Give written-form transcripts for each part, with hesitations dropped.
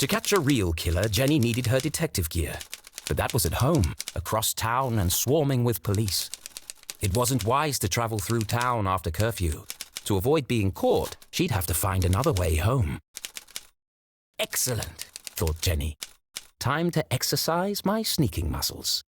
To catch a real killer, Jenny needed her detective gear. But that was at home, across town and swarming with police. It wasn't wise to travel through town after curfew. To avoid being caught, she'd have to find another way home. Excellent, thought Jenny. Time to exercise my sneaking muscles.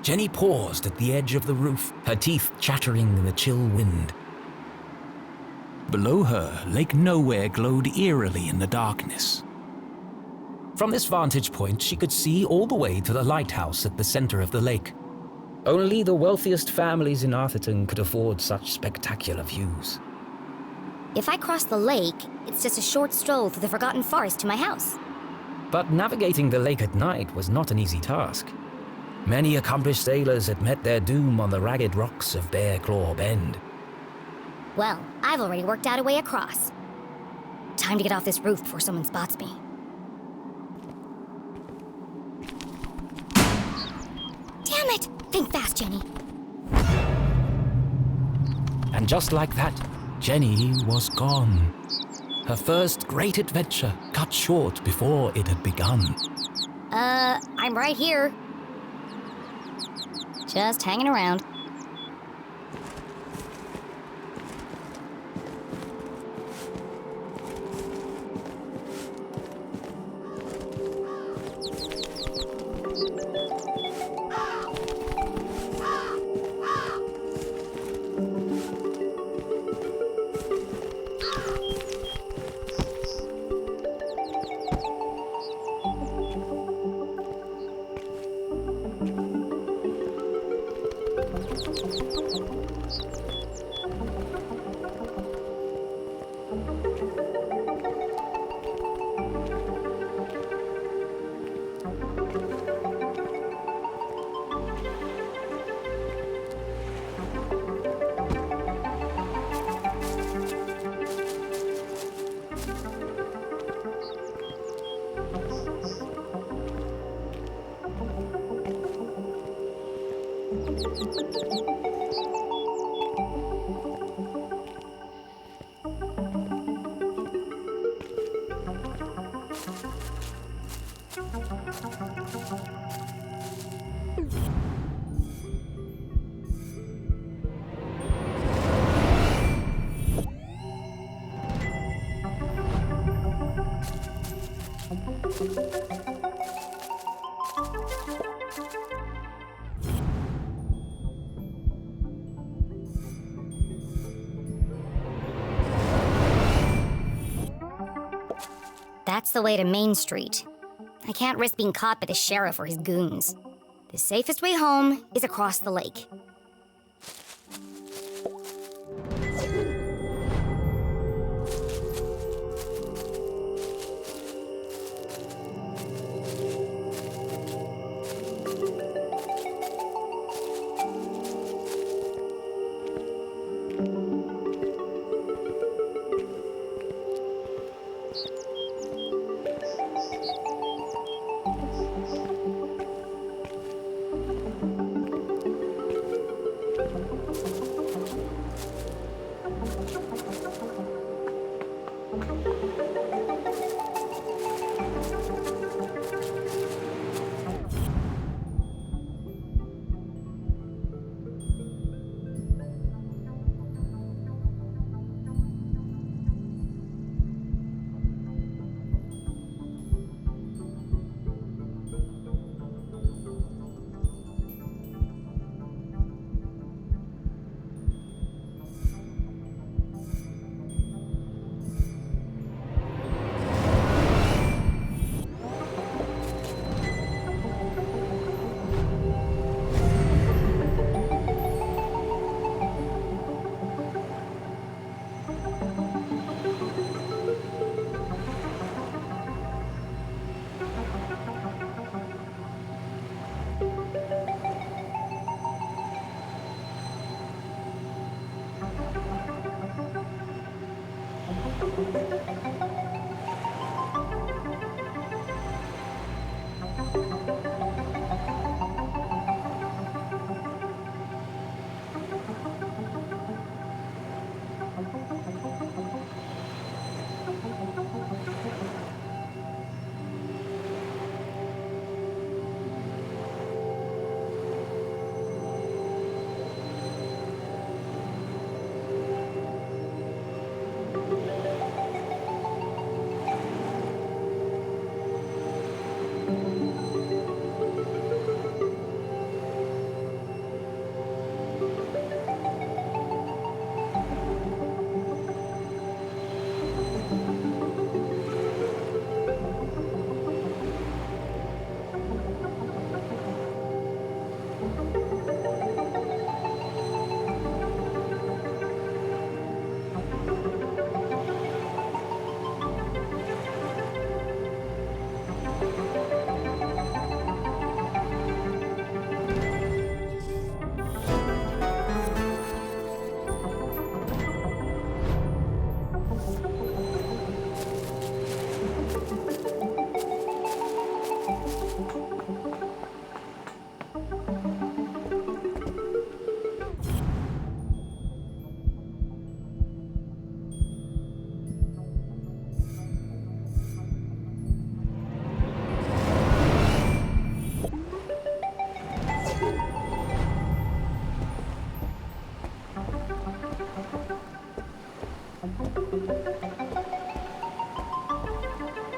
Jenny paused at the edge of the roof, her teeth chattering in the chill wind. Below her, Lake Nowhere glowed eerily in the darkness. From this vantage point, she could see all the way to the lighthouse at the center of the lake. Only the wealthiest families in Arthurton could afford such spectacular views. If I cross the lake, it's just a short stroll through the Forgotten Forest to my house. But navigating the lake at night was not an easy task. Many accomplished sailors had met their doom on the ragged rocks of Bear Claw Bend. Well, I've already worked out a way across. Time to get off this roof before someone spots me. Damn it! Think fast, Jenny. And just like that, Jenny was gone. Her first great adventure cut short before it had begun. I'm right here. Just hanging around. That's the way to Main Street. I can't risk being caught by the sheriff or his goons. The safest way home is across the lake.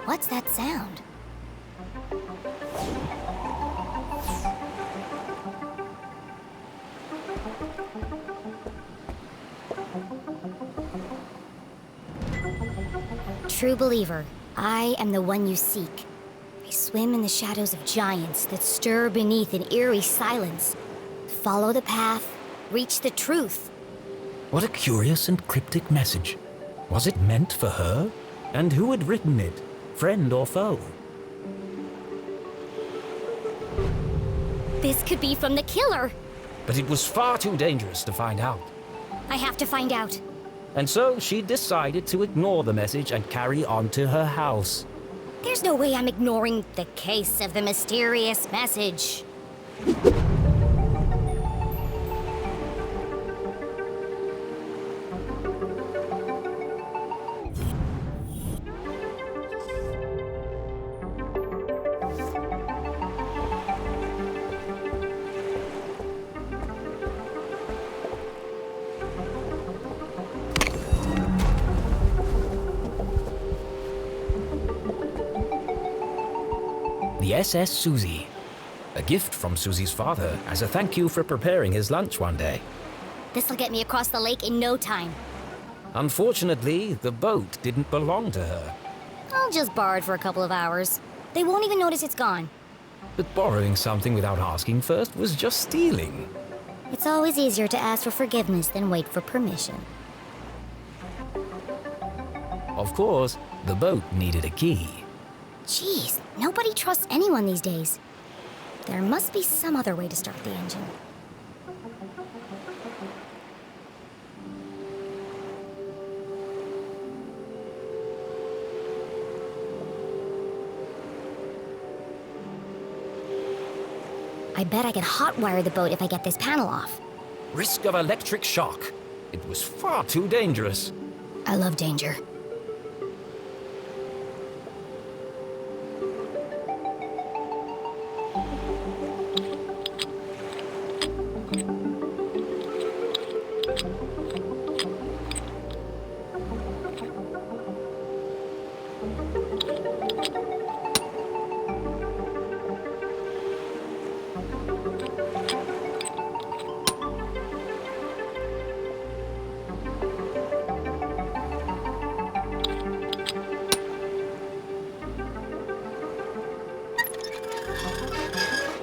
What's that sound? True believer, I am the one you seek. I swim in the shadows of giants that stir beneath an eerie silence. Follow the path, reach the truth. What a curious and cryptic message. Was it meant for her? And who had written it? Friend or foe? This could be from the killer. But it was far too dangerous to find out. I have to find out. And so she decided to ignore the message and carry on to her house. There's no way I'm ignoring the case of the mysterious message. The SS Susie. A gift from Susie's father as a thank you for preparing his lunch one day. This'll get me across the lake in no time. Unfortunately, the boat didn't belong to her. I'll just borrow it for a couple of hours. They won't even notice it's gone. But borrowing something without asking first was just stealing. It's always easier to ask for forgiveness than wait for permission. Of course, the boat needed a key. Jeez, nobody trusts anyone these days. There must be some other way to start the engine. I bet I can hotwire the boat if I get this panel off. Risk of electric shock. It was far too dangerous. I love danger.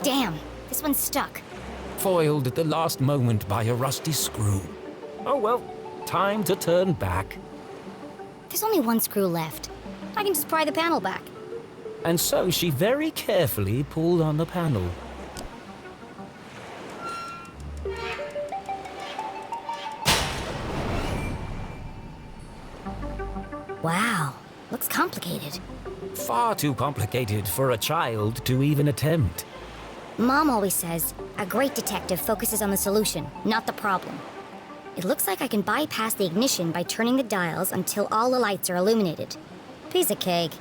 Damn, this one's stuck. Foiled at the last moment by a rusty screw. Oh well, time to turn back. There's only one screw left. I can just pry the panel back. And so she very carefully pulled on the panel. Wow, looks complicated. Far too complicated for a child to even attempt. Mom always says, a great detective focuses on the solution, not the problem. It looks like I can bypass the ignition by turning the dials until all the lights are illuminated. Piece of cake.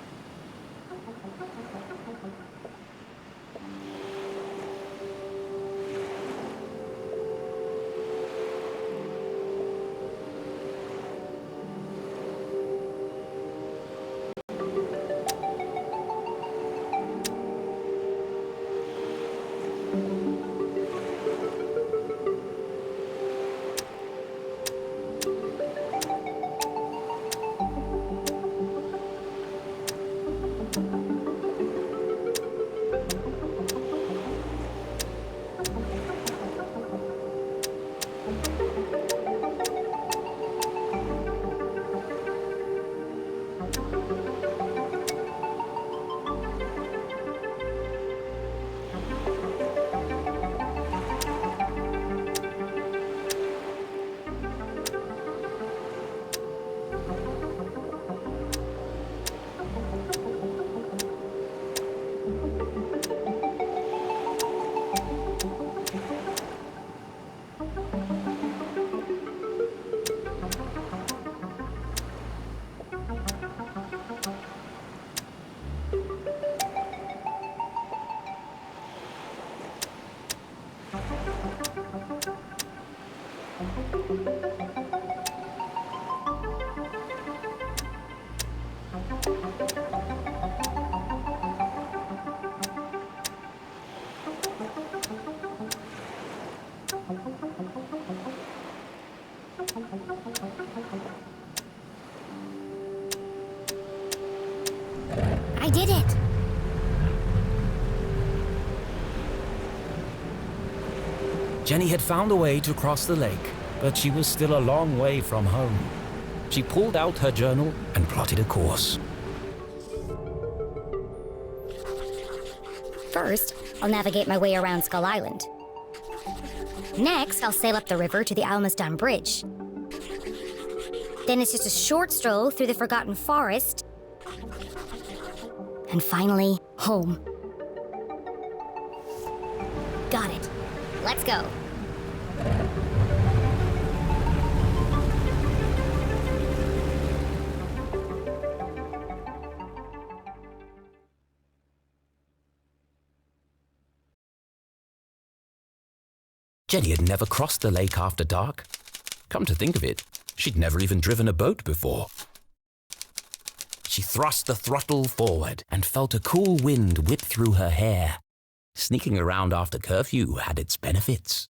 I did it! Jenny had found a way to cross the lake, but she was still a long way from home. She pulled out her journal and plotted a course. First, I'll navigate my way around Skull Island. Next, I'll sail up the river to the Almaston Bridge. Then it's just a short stroll through the Forgotten Forest. And finally, home. Got it. Let's go. Jenny had never crossed the lake after dark. Come to think of it, she'd never even driven a boat before. She thrust the throttle forward and felt a cool wind whip through her hair. Sneaking around after curfew had its benefits.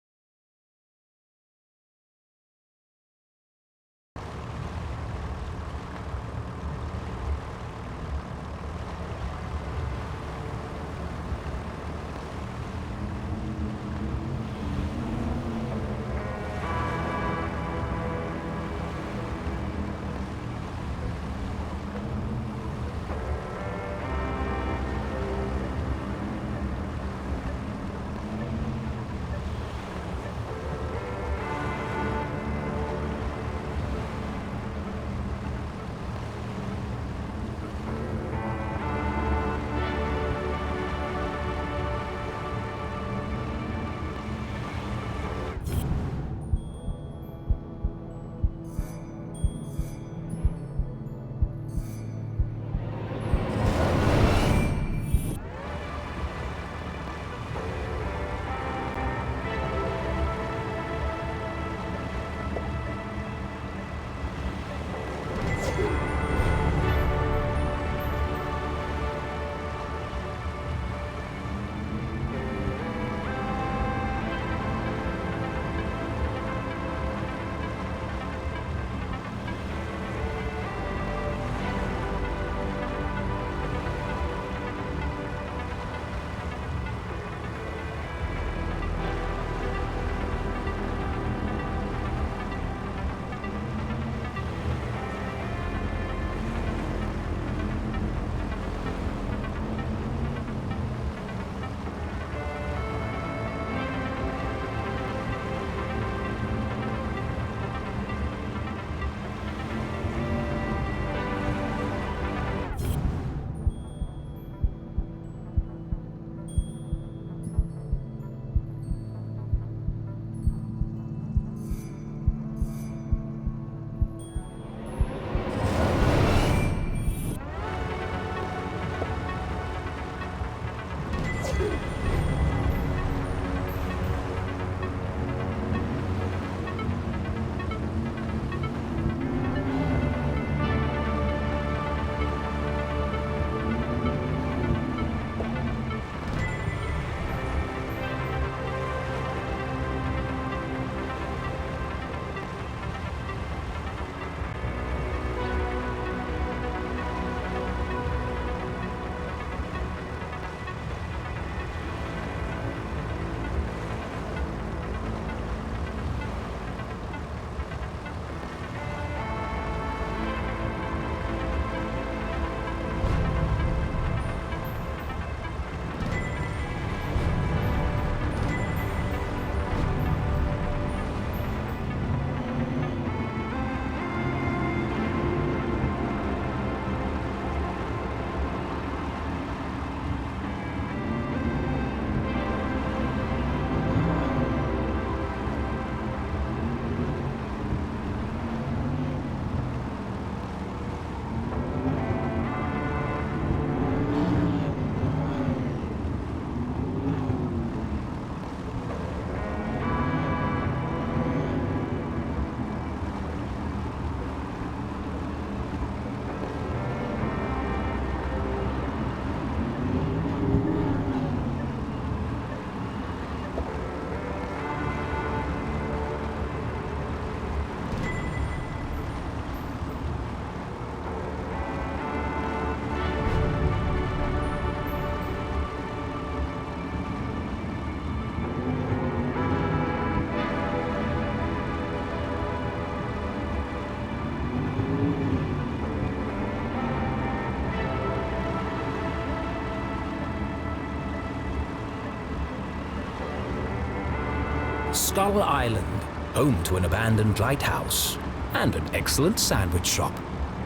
Skull Island, home to an abandoned lighthouse and an excellent sandwich shop.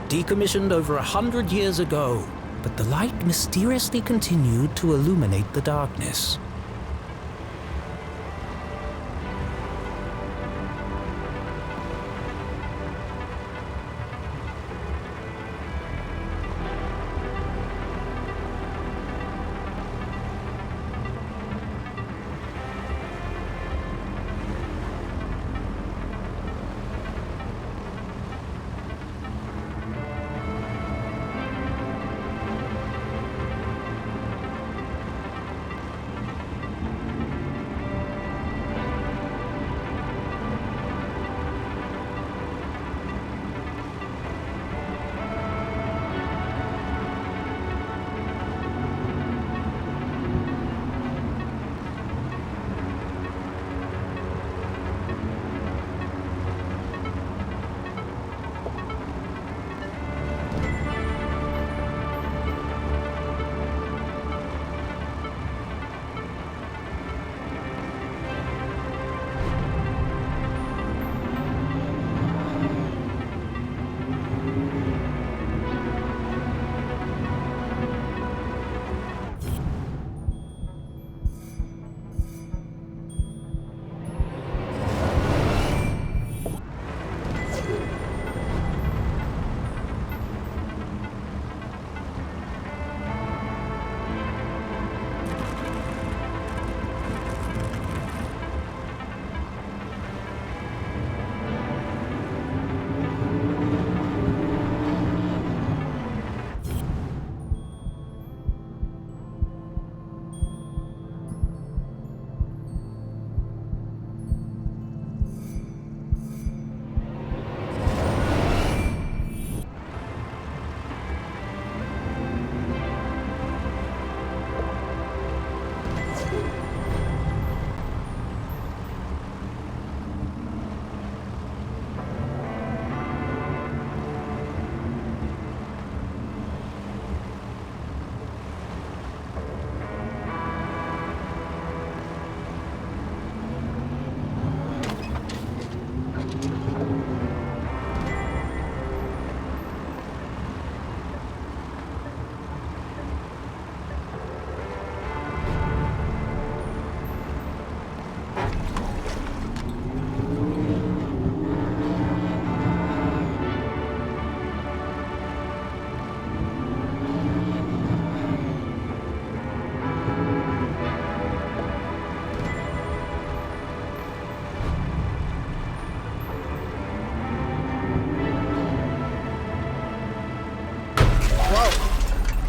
Decommissioned over 100 years ago, but the light mysteriously continued to illuminate the darkness.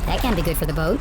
That can't be good for the boat.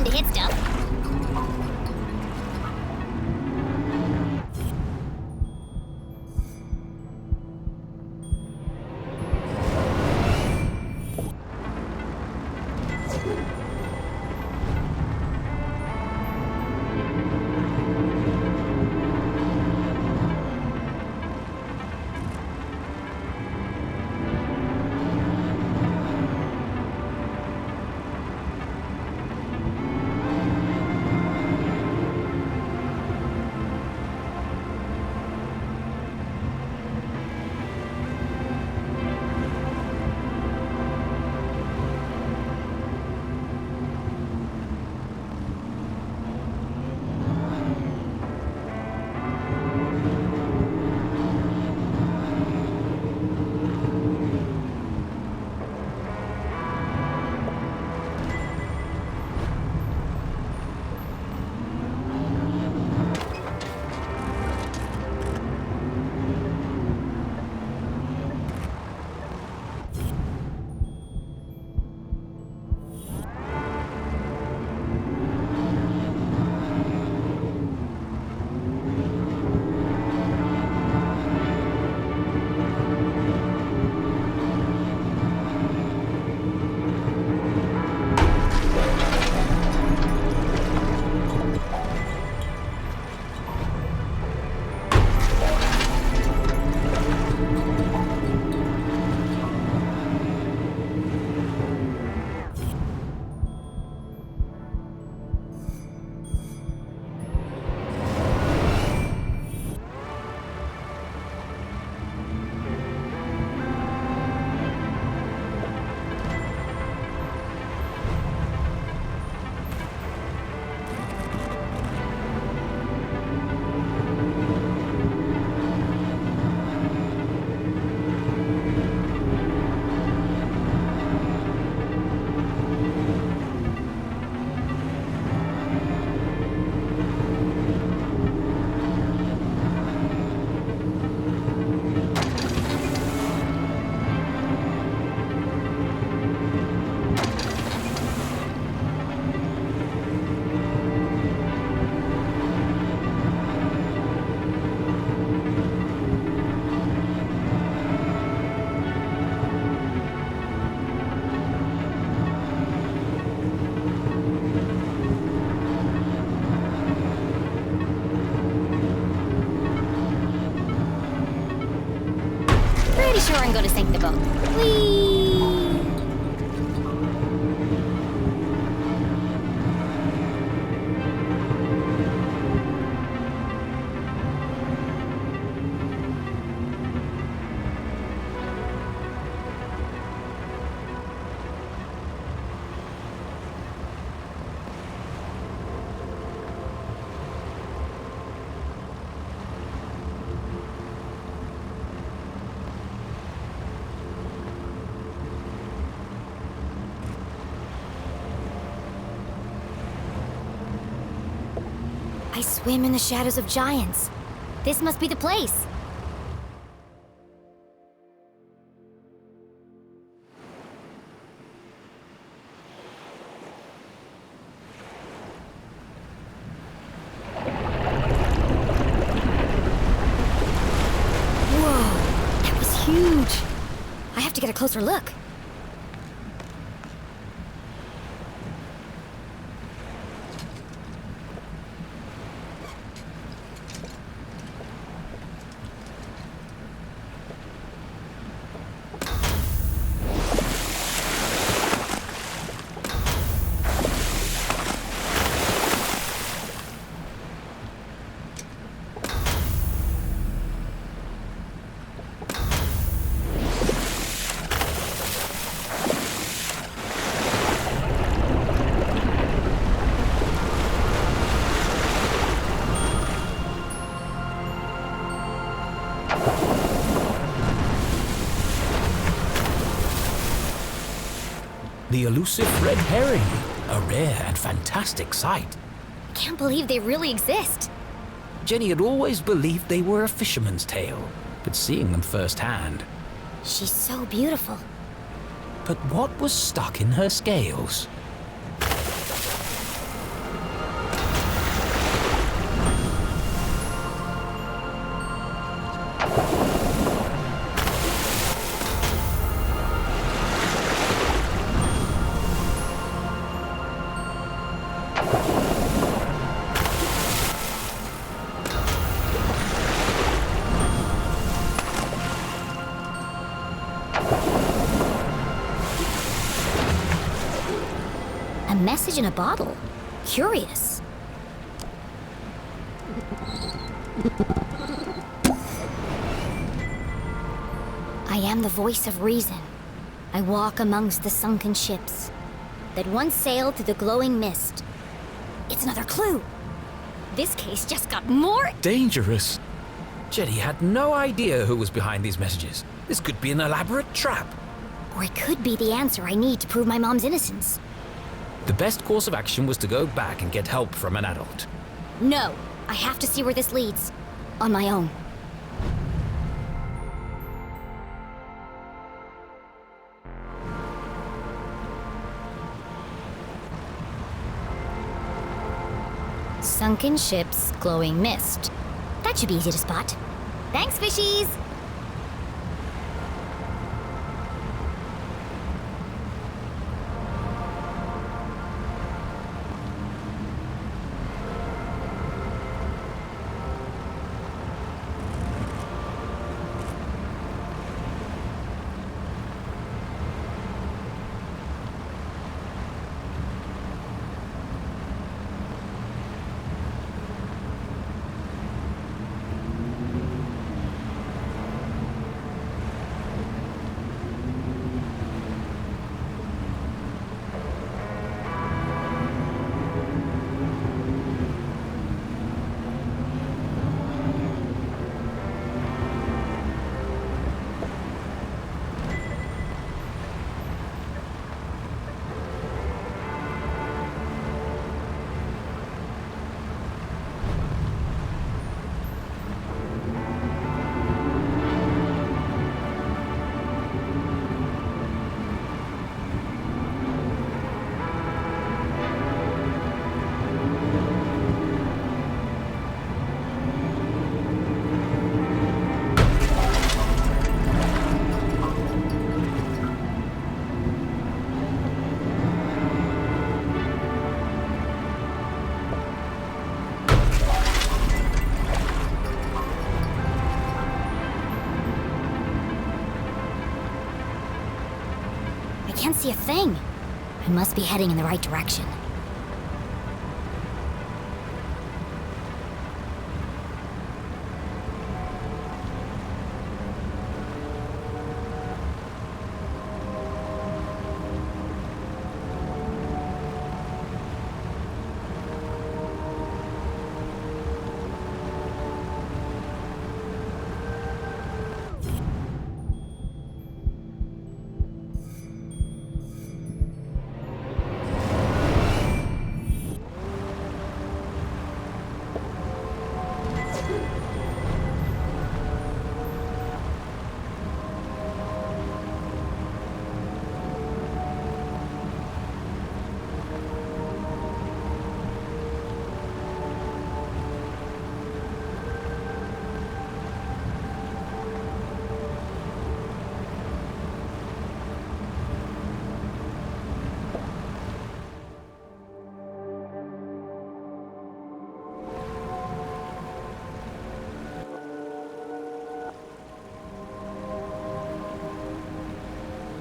To hit stuff. and go to sink the boat. Whee! I swim in the shadows of giants. This must be the place. Whoa, that was huge. I have to get a closer look. The elusive red herring, a rare and fantastic sight. I can't believe they really exist. Jenny had always believed they were a fisherman's tale, but seeing them firsthand. She's so beautiful. But what was stuck in her scales? A message in a bottle. Curious. I am the voice of reason. I walk amongst the sunken ships that once sailed through the glowing mist. It's another clue. This case just got more Dangerous. Jenny had no idea who was behind these messages. This could be an elaborate trap. Or it could be the answer I need to prove my mom's innocence. The best course of action was to go back and get help from an adult. No, I have to see where this leads. On my own. Sunken ships, glowing mist. That should be easy to spot. Thanks, fishies! can't see a thing. I must be heading in the right direction.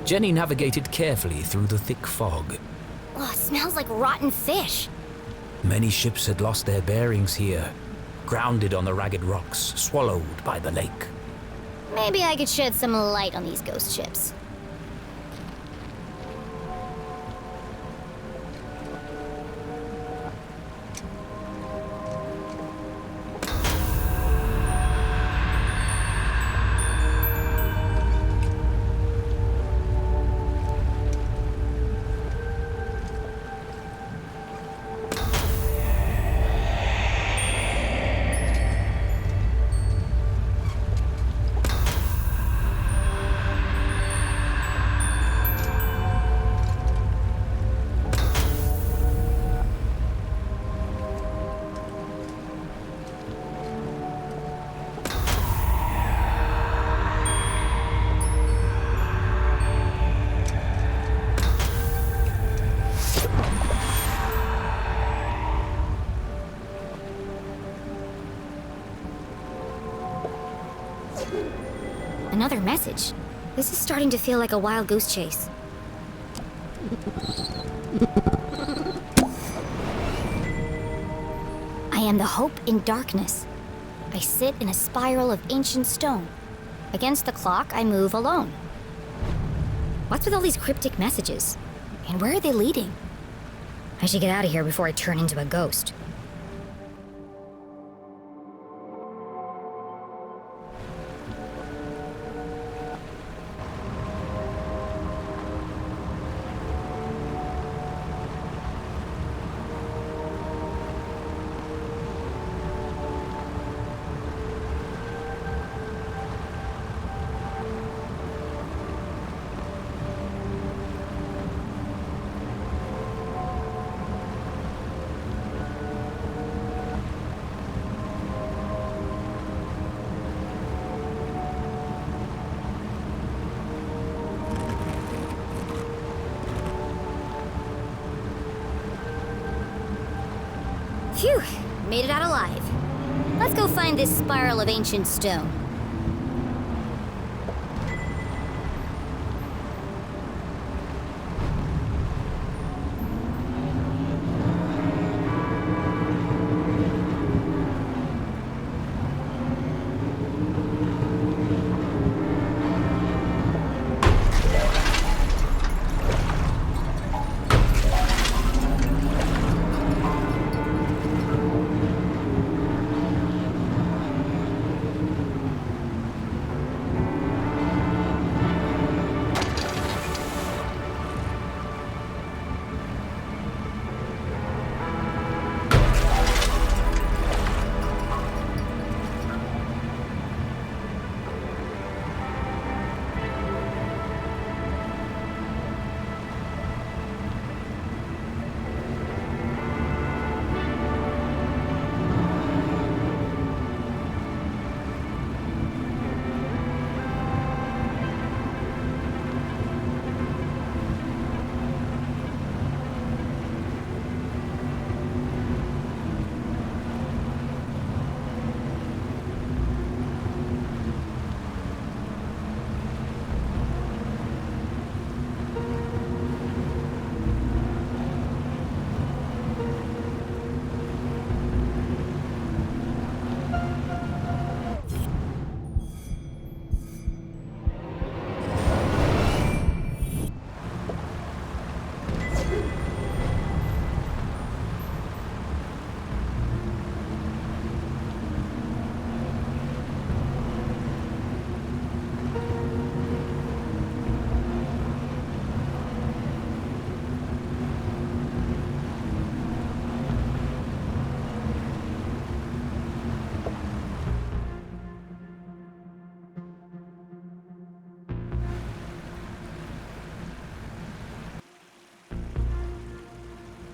Jenny navigated carefully through the thick fog. Oh, it smells like rotten fish. Many ships had lost their bearings here, grounded on the ragged rocks, swallowed by the lake. Maybe I could shed some light on these ghost ships. Another message. This is starting to feel like a wild goose chase. I am the hope in darkness. I sit in a spiral of ancient stone. Against the clock, I move alone. What's with all these cryptic messages? And where are they leading? I should get out of here before I turn into a ghost. Phew, made it out alive. Let's go find this spiral of ancient stone.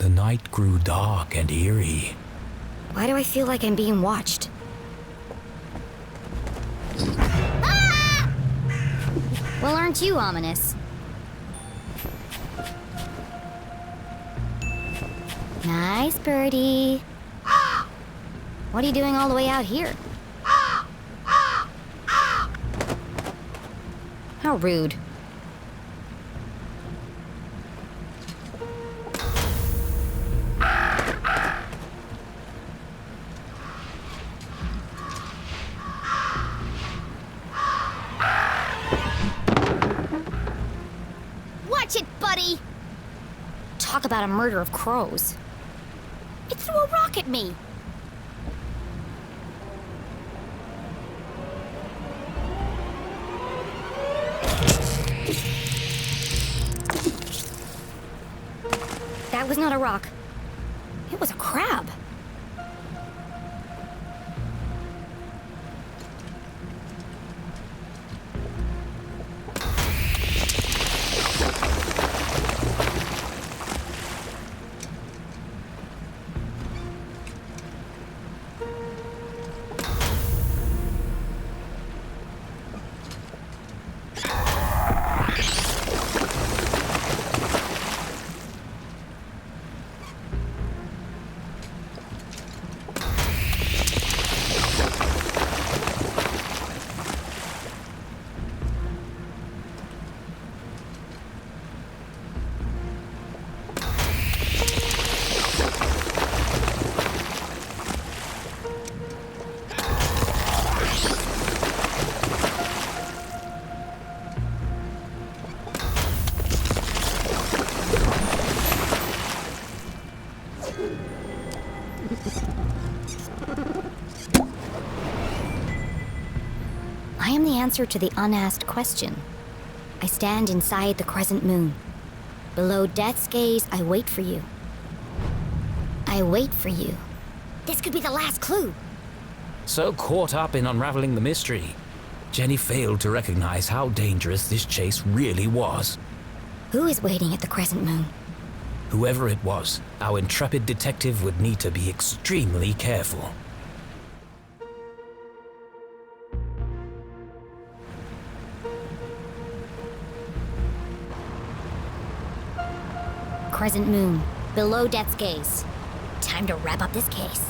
The night grew dark and eerie. Why do I feel like I'm being watched? Ah! Well, aren't you ominous? Nice birdie. What are you doing all the way out here? How rude. Watch it, buddy! Talk about a murder of crows. It threw a rock at me. That was not a rock. It was a crab. I am the answer to the unasked question. I stand inside the crescent moon. Below death's gaze, I wait for you. I wait for you. This could be the last clue. So caught up in unraveling the mystery, Jenny failed to recognize how dangerous this chase really was. Who is waiting at the crescent moon? Whoever it was, our intrepid detective would need to be extremely careful. Crescent moon, below death's gaze. Time to wrap up this case.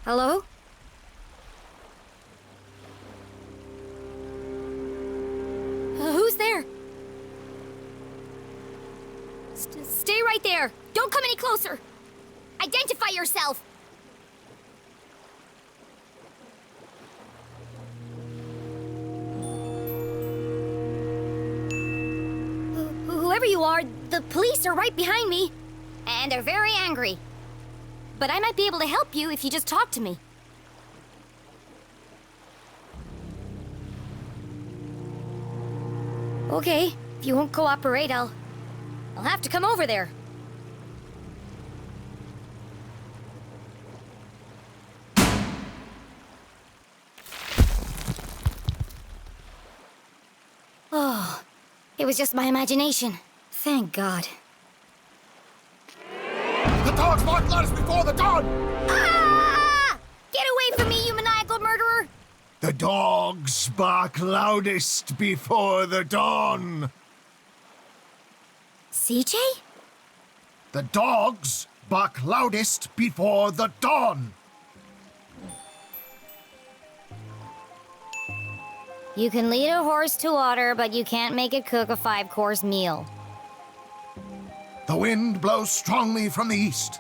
Hello? Who's there? Stay right there! Don't come any closer! Identify yourself! Whoever you are, the police are right behind me. And they're very angry. But I might be able to help you if you just talk to me. Okay, if you won't cooperate, I'll have to come over there. Oh, it was just my imagination. Thank God. The dogs bark loudest before the dawn! Ah! Get away from me, you maniacal murderer! The dogs bark loudest before the dawn. CJ? The dogs bark loudest before the dawn. You can lead a horse to water, but you can't make it cook a 5-course meal. The wind blows strongly from the east.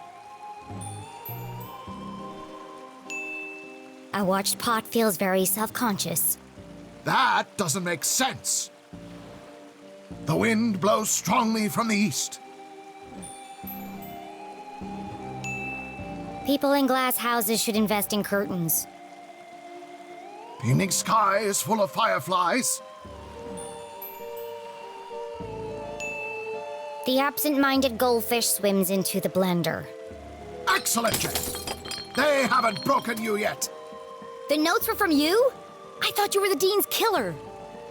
I watched Pot feels very self-conscious. That doesn't make sense. The wind blows strongly from the east. People in glass houses should invest in curtains. The evening sky is full of fireflies. The absent-minded goldfish swims into the blender. Excellent, Jenny. They haven't broken you yet. The notes were from you? I thought you were the Dean's killer.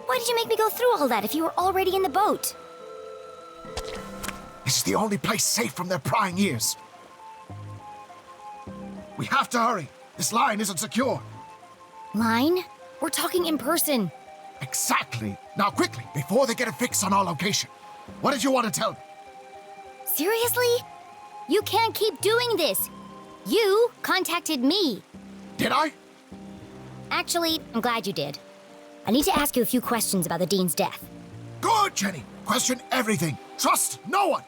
Why did you make me go through all that if you were already in the boat? This is the only place safe from their prying ears. We have to hurry. This line isn't secure. Line? We're talking in person. Exactly. Now quickly, before they get a fix on our location. What did you want to tell me? Seriously? You can't keep doing this. You contacted me. Did I? Actually, I'm glad you did. I need to ask you a few questions about the Dean's death. Good, Jenny. Question everything. Trust no one.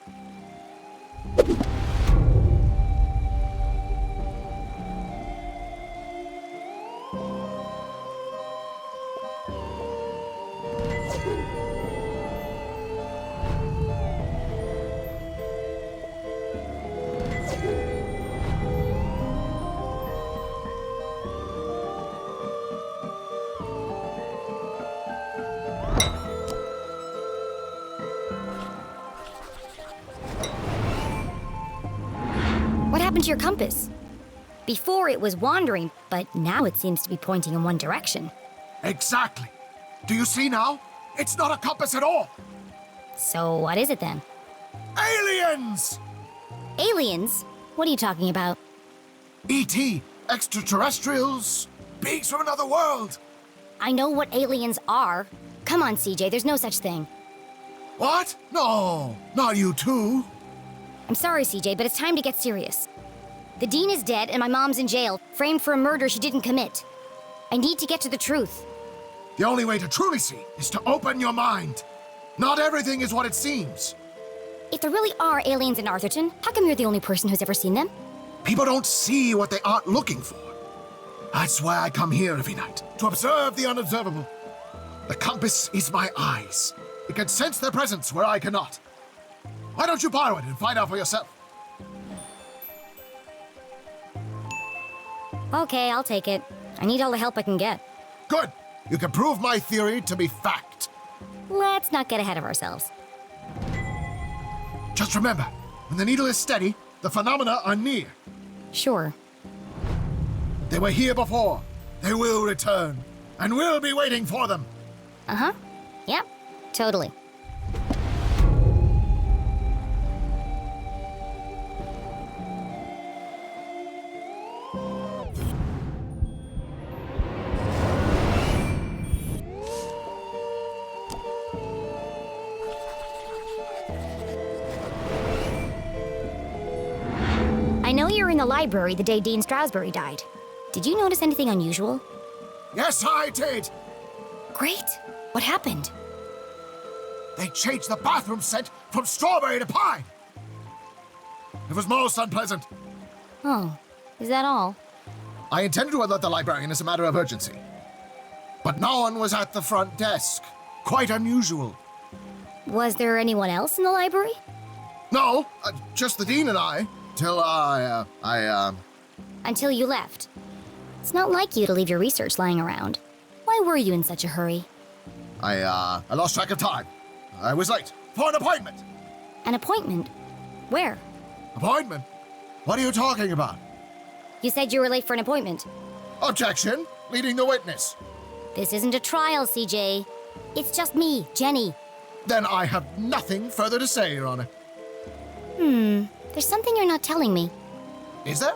What happened to your compass? Before it was wandering, but now it seems to be pointing in one direction. Exactly. Do you see now? It's not a compass at all. So what is it then? Aliens! Aliens? What are you talking about? E.T., extraterrestrials, beings from another world. I know what aliens are. Come on, CJ, there's no such thing. What? No, not you too. I'm sorry, CJ, but it's time to get serious. The Dean is dead and my mom's in jail, framed for a murder she didn't commit. I need to get to the truth. The only way to truly see is to open your mind. Not everything is what it seems. If there really are aliens in Arthurton, how come you're the only person who's ever seen them? People don't see what they aren't looking for. That's why I come here every night, to observe the unobservable. The compass is my eyes. It can sense their presence where I cannot. Why don't you borrow it and find out for yourself? Okay, I'll take it. I need all the help I can get. Good. You can prove my theory to be fact. Let's not get ahead of ourselves. Just remember, when the needle is steady, the phenomena are near. Sure. They were here before. They will return. And we'll be waiting for them. Uh-huh. Yep, totally. I know you were in the library the day Dean Strasberry died. Did you notice anything unusual? Yes, I did! Great. What happened? They changed the bathroom scent from strawberry to pine! It was most unpleasant. Oh, is that all? I intended to alert the librarian as a matter of urgency. But no one was at the front desk. Quite unusual. Was there anyone else in the library? No, just the dean and I. Till Until you left. It's not like you to leave your research lying around. Why were you in such a hurry? I lost track of time. I was late for an appointment. An appointment? Where? Appointment? What are you talking about? You said you were late for an appointment. Objection! Leading the witness. This isn't a trial, CJ. It's just me, Jenny. Then I have nothing further to say, Your Honor. There's something you're not telling me. Is there?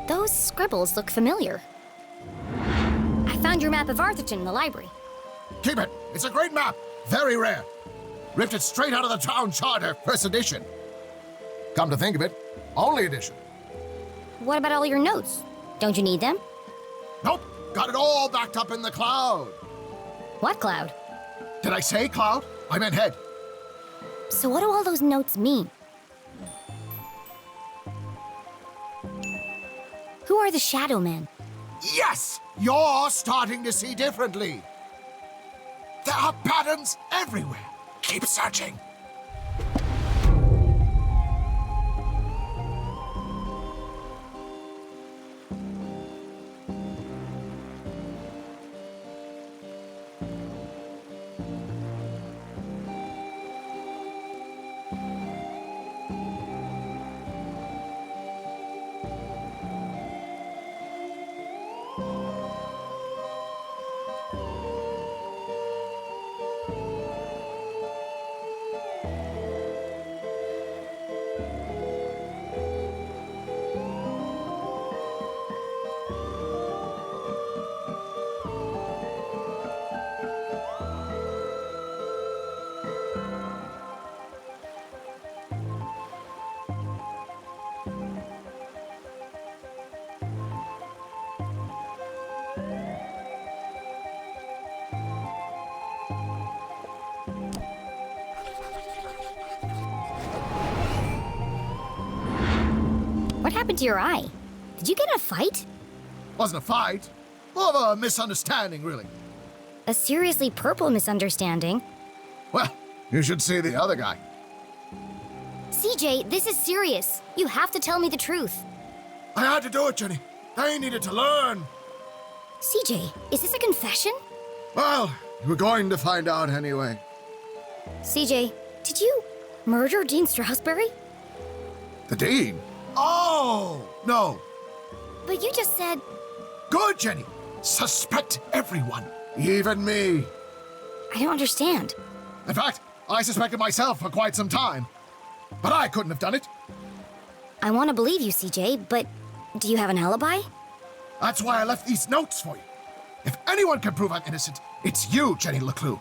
Those scribbles look familiar. I found your map of Arthurton in the library. Keep it. It's a great map. Very rare. Ripped it straight out of the town charter, first edition. Come to think of it, only edition. What about all your notes? Don't you need them? Nope. Got it all backed up in the cloud. What cloud? Did I say cloud? I meant head. So what do all those notes mean? Who are the Shadow Men? Yes! You're starting to see differently. There are patterns everywhere. Keep searching. What happened to your eye? Did you get in a fight? Wasn't a fight. More of a misunderstanding, really. A seriously purple misunderstanding? Well, you should see the other guy. CJ, this is serious. You have to tell me the truth. I had to do it, Jenny. They needed to learn. CJ, is this a confession? Well, we're going to find out anyway. CJ, did you murder Dean Strasberry? The Dean? Oh, no. But you just said... Good, Jenny. Suspect everyone, even me. I don't understand. In fact, I suspected myself for quite some time. But I couldn't have done it. I want to believe you, CJ, but do you have an alibi? That's why I left these notes for you. If anyone can prove I'm innocent, it's you, Jenny Leclue.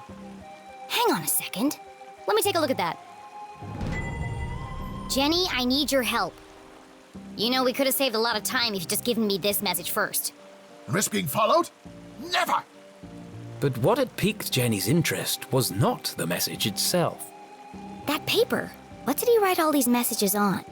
Hang on a second. Let me take a look at that. Jenny, I need your help. You know, we could have saved a lot of time if you'd just given me this message first. Risk being followed? Never! But what had piqued Jenny's interest was not the message itself. That paper. What did he write all these messages on?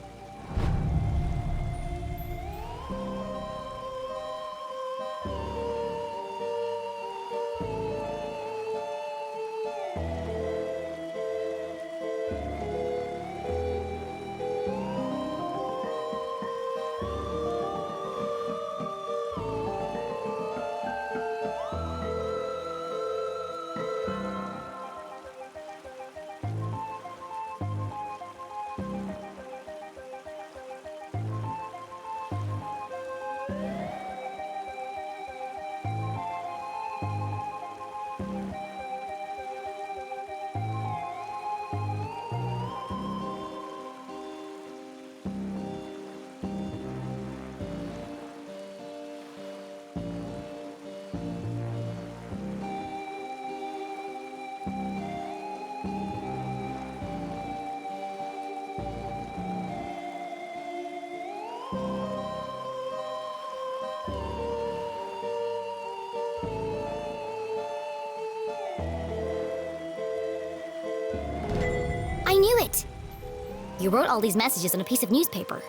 You wrote all these messages on a piece of newspaper.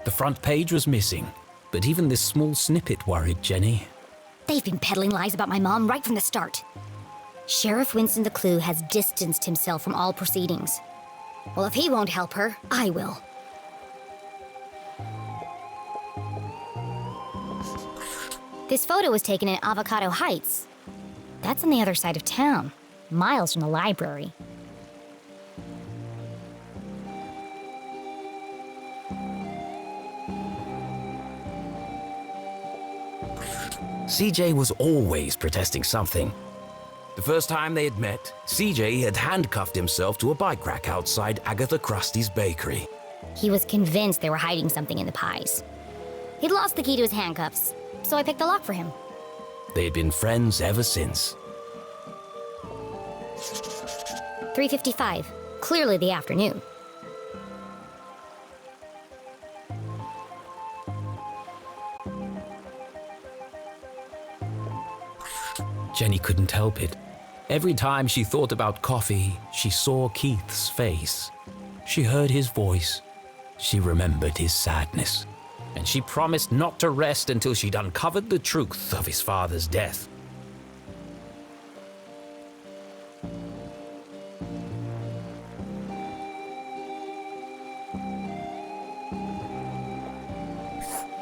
The front page was missing, but even this small snippet worried Jenny. They've been peddling lies about my mom right from the start. Sheriff Winston Leclue has distanced himself from all proceedings. Well, if he won't help her, I will. This photo was taken in Avocado Heights. That's on the other side of town, miles from the library. CJ was always protesting something. The first time they had met, CJ had handcuffed himself to a bike rack outside Agatha Krusty's bakery. He was convinced they were hiding something in the pies. He'd lost the key to his handcuffs, so I picked the lock for him. They had been friends ever since. 3:55, clearly the afternoon. Jenny couldn't help it. Every time she thought about coffee, she saw Keith's face. She heard his voice. She remembered his sadness. And she promised not to rest until she'd uncovered the truth of his father's death.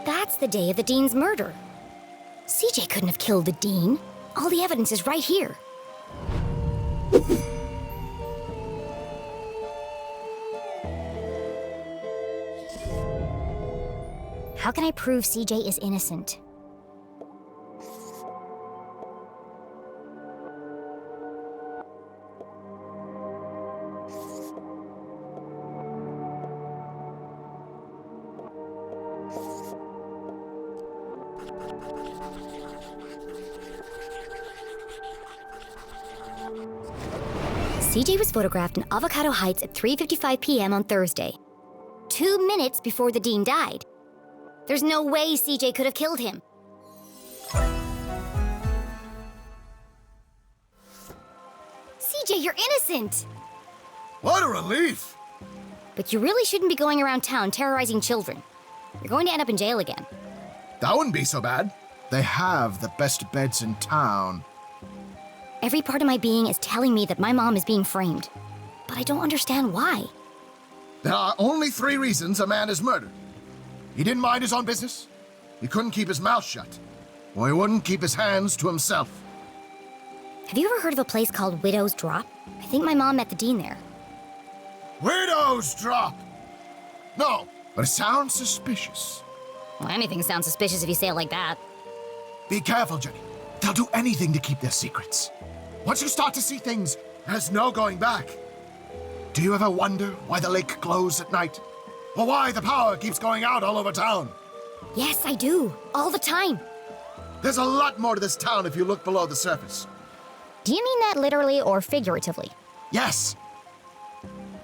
That's the day of the Dean's murder. CJ couldn't have killed the Dean. All the evidence is right here. How can I prove CJ is innocent? CJ was photographed in Avocado Heights at 3:55 p.m. on Thursday, 2 minutes before the Dean died. There's no way CJ could have killed him. CJ, you're innocent! What a relief! But you really shouldn't be going around town terrorizing children. You're going to end up in jail again. That wouldn't be so bad. They have the best beds in town. Every part of my being is telling me that my mom is being framed. But I don't understand why. There are only 3 reasons a man is murdered. He didn't mind his own business, he couldn't keep his mouth shut, or he wouldn't keep his hands to himself. Have you ever heard of a place called Widow's Drop? I think my mom met the Dean there. Widow's Drop! No, but it sounds suspicious. Well, anything sounds suspicious if you say it like that. Be careful, Jenny. They'll do anything to keep their secrets. Once you start to see things, there's no going back. Do you ever wonder why the lake glows at night? Or why the power keeps going out all over town? Yes, I do. All the time. There's a lot more to this town if you look below the surface. Do you mean that literally or figuratively? Yes.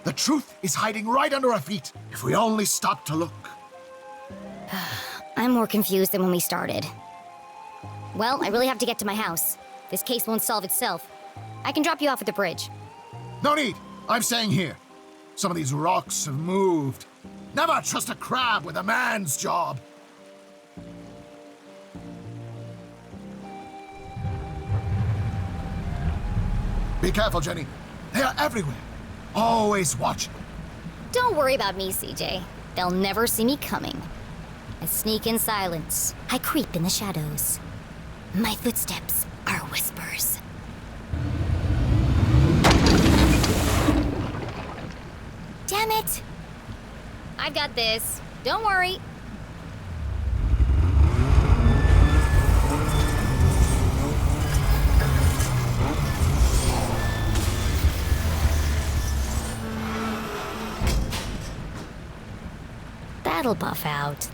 The truth is hiding right under our feet if we only stop to look. I'm more confused than when we started. Well, I really have to get to my house. This case won't solve itself. I can drop you off at the bridge. No need. I'm staying here. Some of these rocks have moved. Never trust a crab with a man's job. Be careful, Jenny. They are everywhere. Always watching. Don't worry about me, CJ. They'll never see me coming. I sneak in silence. I creep in the shadows. My footsteps are whispers. Damn it! I've got this. Don't worry. That'll buff out.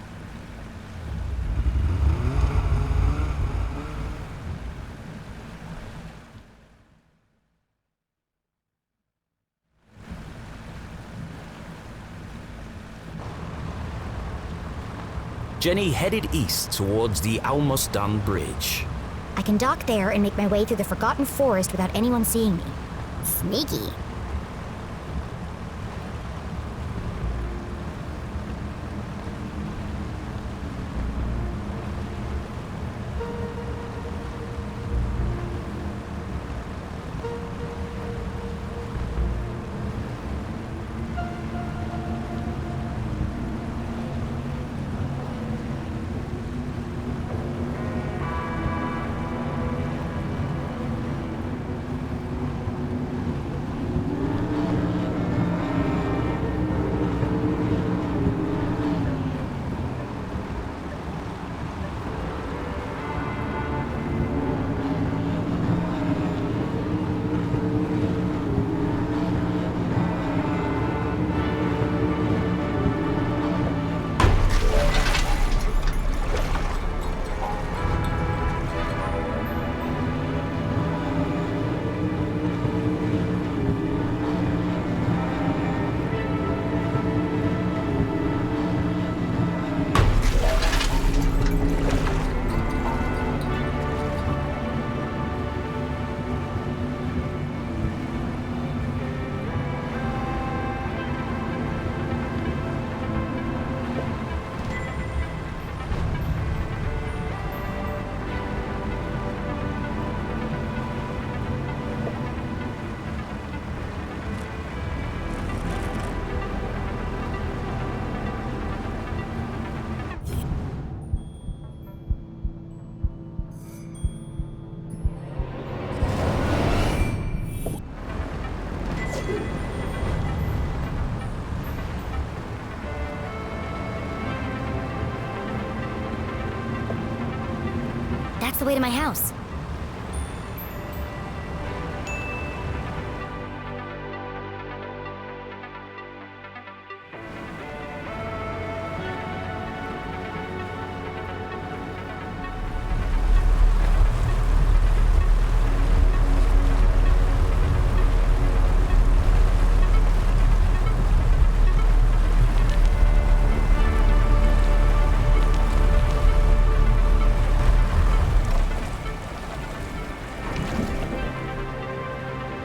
Jenny headed east towards the almost done bridge. I can dock there and make my way through the Forgotten Forest without anyone seeing me. Sneaky. That's the way to my house.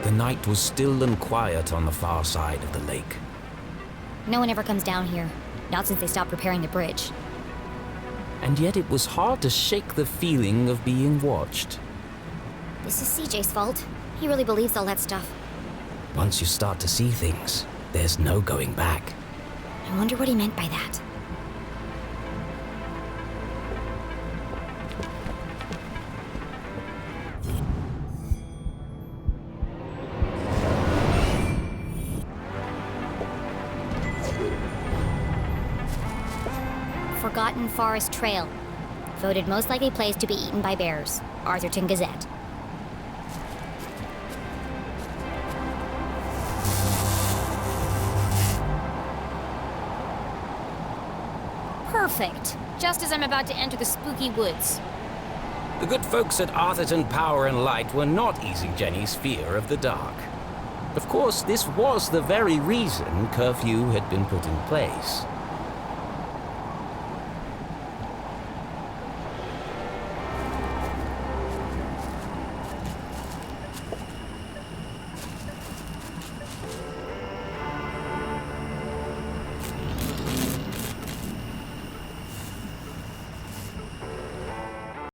The night was still and quiet on the far side of the lake. No one ever comes down here. Not since they stopped repairing the bridge. And yet it was hard to shake the feeling of being watched. This is CJ's fault. He really believes all that stuff. Once you start to see things, there's no going back. I wonder what he meant by that. Forgotten Forest Trail. Voted most likely place to be eaten by bears. Arthurton Gazette. Perfect. Just as I'm about to enter the spooky woods. The good folks at Arthurton Power and Light were not easing Jenny's fear of the dark. Of course, this was the very reason curfew had been put in place.